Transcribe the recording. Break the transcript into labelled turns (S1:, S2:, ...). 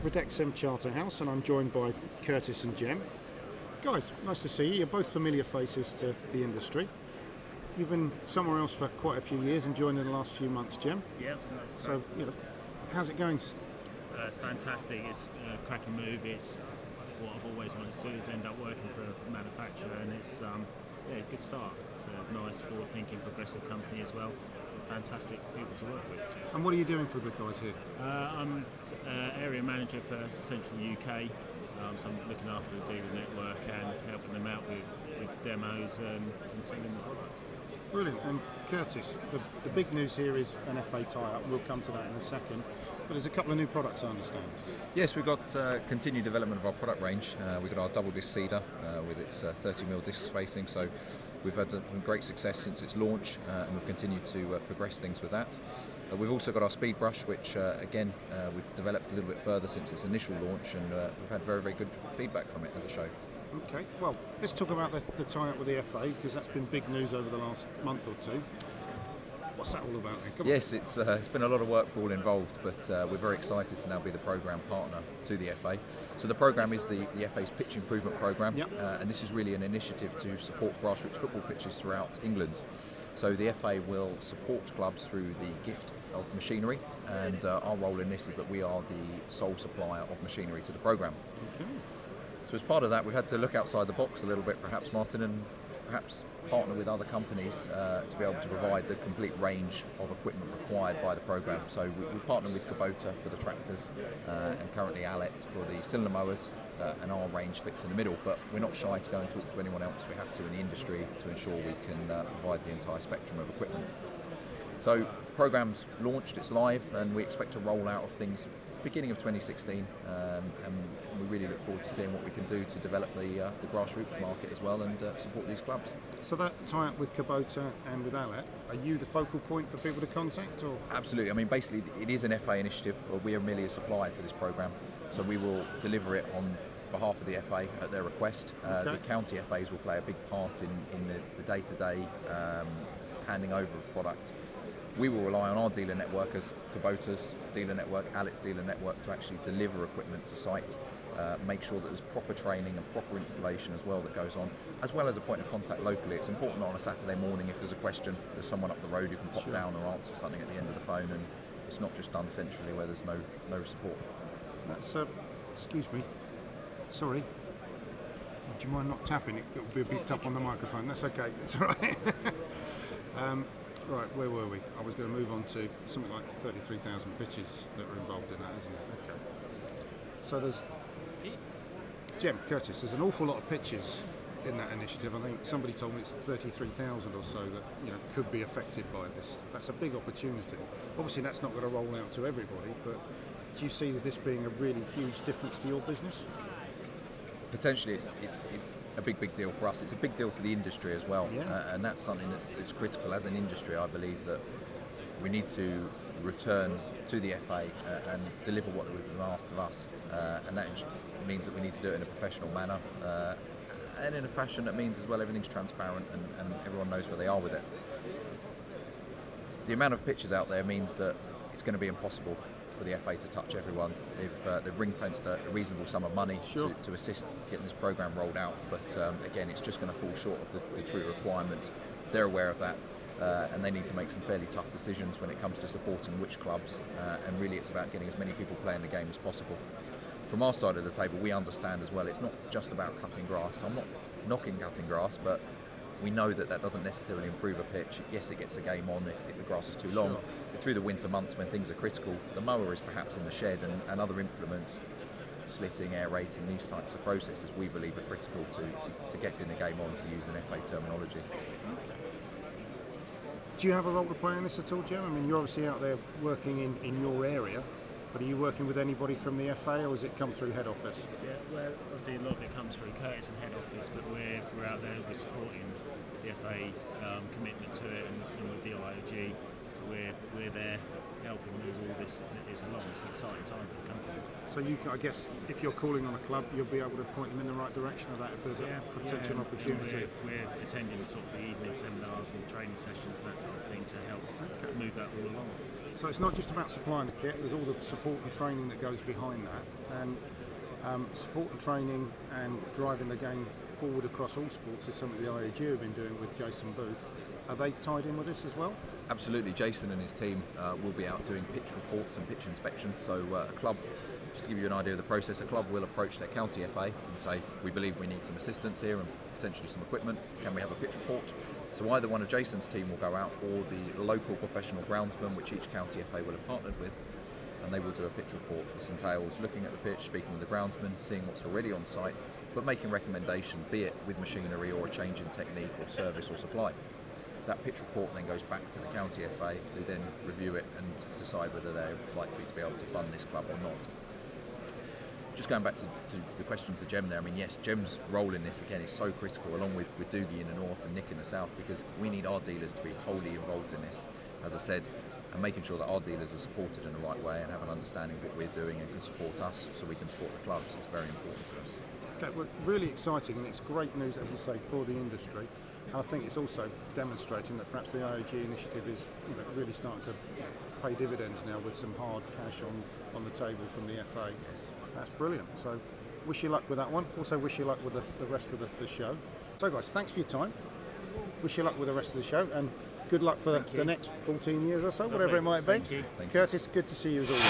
S1: Redexem Charterhouse, and I'm joined by Curtis and Jem. Guys, nice to see you. You're both familiar faces to the industry. You've been somewhere else for quite a few years and joined in the last few months, Jem.
S2: Yeah, that's
S1: so how's it going?
S2: It's fantastic. It's a cracking move. It's what I've always wanted to do, is end up working for a manufacturer, and it's a good start. It's a nice, forward-thinking, progressive company as well. Fantastic people to work with.
S1: And what are you doing for the guys here?
S2: I'm area manager for Central UK, so I'm looking after the dealer network and helping them out with demos and selling the product.
S1: Brilliant. And Curtis, the big news here is an FA tie-up. We'll come to that in a second. But there's a couple of new products, I understand.
S3: Yes, we've got continued development of our product range. We've got our double disc seeder with its 30mm disc spacing. So we've had some great success since its launch, and we've continued to progress things with that. We've also got our speed brush, which again we've developed a little bit further since its initial launch, and we've had very, very good feedback from it at the show.
S1: Okay, well, let's talk about the tie-up with the FA, because that's been big news over the last month or two. What's that all about then? Come
S3: yes, on. It's been a lot of work for all involved, but we're very excited to now be the programme partner to the FA. So the programme is the FA's Pitch Improvement Programme,
S1: yep.
S3: And this is really an initiative to support grassroots football pitches throughout England. So the FA will support clubs through the gift of machinery, and our role in this is that we are the sole supplier of machinery to the programme.
S1: Okay.
S3: So as part of that, we've had to look outside the box a little bit, perhaps, Martin, and perhaps partner with other companies to be able to provide the complete range of equipment required by the programme. So we partner with Kubota for the tractors and currently Allet for the cylinder mowers, and our range fits in the middle, but we're not shy to go and talk to anyone else we have to in the industry to ensure we can provide the entire spectrum of equipment. So programme's launched, it's live, and we expect to roll out of things beginning of 2016, and we really look forward to seeing what we can do to develop the grassroots market as well, and support these clubs.
S1: So that tie-up with Kubota and with Allet, are you the focal point for people to contact? Or?
S3: Absolutely. I mean, basically it is an FA initiative, but we are merely a supplier to this programme, so we will deliver it on behalf of the FA at their request.
S1: Okay.
S3: The county FAs will play a big part in the day-to-day handing over of product. We will rely on our dealer network as Kubota's dealer network, Allet's dealer network, to actually deliver equipment to site, make sure that there's proper training and proper installation as well that goes on, as well as a point of contact locally. It's important on a Saturday morning, if there's a question, there's someone up the road who can pop down or answer something at the end of the phone, and it's not just done centrally where there's no support.
S1: That's, excuse me, sorry. Would you mind not tapping? It'll be a bit tough on the microphone. That's okay, it's all right. Right, where were we? I was going to move on to something like 33,000 pitches that are involved in that, isn't it? Okay. So there's, Jem, Curtis, there's an awful lot of pitches in that initiative. I think somebody told me it's 33,000 or so that could be affected by this. That's a big opportunity. Obviously, that's not going to roll out to everybody, but do you see this being a really huge difference to your business?
S3: Potentially, it's a big deal for us. It's a big deal for the industry as well,
S1: yeah.
S3: And that's something that's critical. As an industry, I believe that we need to return to the FA and deliver what we've been asked of us, and that means that we need to do it in a professional manner, and in a fashion that means as well everything's transparent and everyone knows where they are with it. The amount of pitches out there means that it's going to be impossible for the FA to touch everyone. They've ring-fenced a reasonable sum of money
S1: sure.
S3: to assist getting this programme rolled out, but again, it's just going to fall short of the true requirement. They're aware of that, and they need to make some fairly tough decisions when it comes to supporting which clubs, and really it's about getting as many people playing the game as possible. From our side of the table, we understand as well, it's not just about cutting grass. I'm not knocking cutting grass, but we know that doesn't necessarily improve a pitch. Yes, it gets a game on if the grass is too long.
S1: Sure.
S3: But through the winter months when things are critical, the mower is perhaps in the shed, and other implements, slitting, aerating, these types of processes we believe are critical to getting the game on, to use an FA terminology.
S1: Do you have a role to play in this at all, Jem? I mean, you're obviously out there working in your area, but are you working with anybody from the FA, or does it come through head office?
S2: Yeah, well, obviously a lot of it comes through Curtis and head office, but we're out there, we're supporting the FA commitment to it, and with the IOG, so we're we're there helping move all this along. It's an exciting time for the company.
S1: So I guess if you're calling on a club, you'll be able to point them in the right direction of that if there's a potential opportunity.
S2: We're attending sort of the evening seminars and training sessions, that type of thing, to help move that all along.
S1: So it's not just about supplying the kit, there's all the support and training that goes behind that. And support and training and driving the game forward across all sports is something the IAG have been doing with Jason Booth. Are they tied in with this as well?
S3: Absolutely. Jason and his team will be out doing pitch reports and pitch inspections. So a club, just to give you an idea of the process, a club will approach their county FA and say, we believe we need some assistance here and potentially some equipment. Can we have a pitch report? So either one of Jason's team will go out, or the local professional groundsman, which each county FA will have partnered with, and they will do a pitch report. This entails looking at the pitch, speaking with the groundsman, seeing what's already on site, but making recommendation, be it with machinery or a change in technique or service or supply. That pitch report then goes back to the county FA, who then review it and decide whether they're likely to be able to fund this club or not. Just going back to the question to Jem there, I mean, yes, Jem's role in this again is so critical, along with Doogie in the north and Nick in the south, because we need our dealers to be wholly involved in this, as I said, and making sure that our dealers are supported in the right way and have an understanding of what we're doing and can support us so we can support the clubs. It's very important to us.
S1: Okay, well, really exciting, and it's great news, as you say, for the industry. And I think it's also demonstrating that perhaps the IAG initiative is really starting to pay dividends now with some hard cash on the table from the FA.
S3: Yes.
S1: That's brilliant. So wish you luck with that one. Also wish you luck with the rest of the show. So guys, thanks for your time. Wish you luck with the rest of the show, and good luck for the next 14 years or so, whatever it might be.
S2: Thank you.
S1: Curtis, good to see you as always.